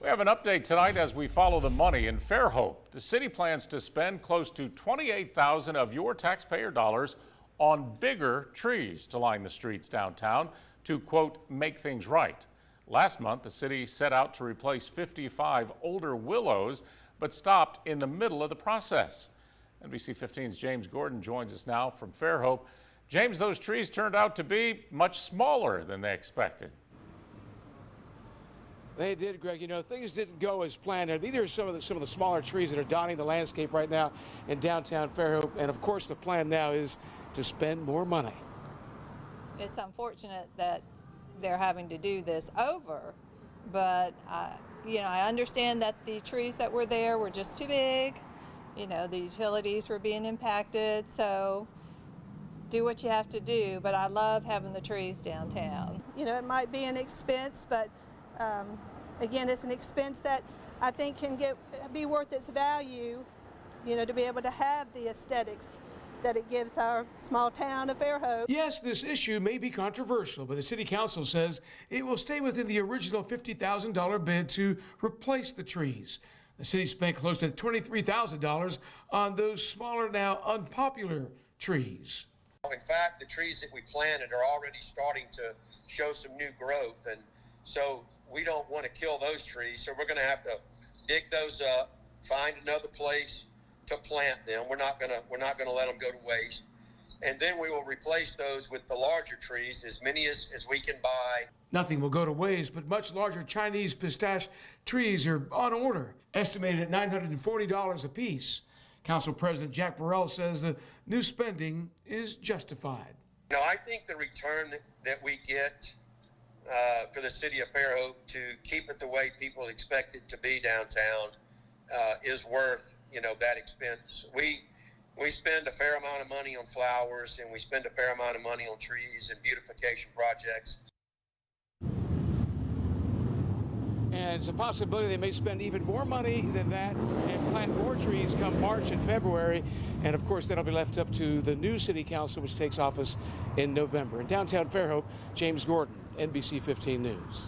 We have an update tonight as we follow the money in Fairhope. The city plans to spend close to $28,000 of your taxpayer dollars on bigger trees to line the streets downtown to, quote, make things right. Last month, the city set out to replace 55 older willows, but stopped in the middle of the process. NBC 15's James Gordon joins us now from Fairhope. James, those trees turned out to be much smaller than they expected. They did, Greg. You know, things didn't go as planned. These are some of the smaller trees that are dotting the landscape right now in downtown Fairhope. And of course, the plan now is to spend more money. It's unfortunate that they're having to do this over, but I understand that the trees that were there were just too big. You know, the utilities were being impacted, so do what you have to do. But I love having the trees downtown. You know, it might be an expense, but again, it's an expense that I think can be worth its value, you know, to be able to have the aesthetics that it gives our small town of Fairhope. Yes, this issue may be controversial, but the city council says it will stay within the original $50,000 bid to replace the trees. The city spent close to $23,000 on those smaller, now unpopular trees. In fact, the trees that we planted are already starting to show some new growth, and so we don't want to kill those trees, so we're going to have to dig those up, find another place to plant them. We're not going to let them go to waste, and then we will replace those with the larger trees, as many as we can buy. Nothing will go to waste, but much larger Chinese pistache trees are on order, estimated at $940 apiece. Council President Jack Burrell says the new spending is justified. You know, I think the return that we get for the city of Fairhope to keep it the way people expect it to be downtown is worth, you know, that expense. We spend a fair amount of money on flowers, and we spend a fair amount of money on trees and beautification projects. And it's a possibility they may spend even more money than that and plant more trees come March and February. And of course, that'll be left up to the new city council, which takes office in November. In downtown Fairhope, James Gordon, NBC 15 News.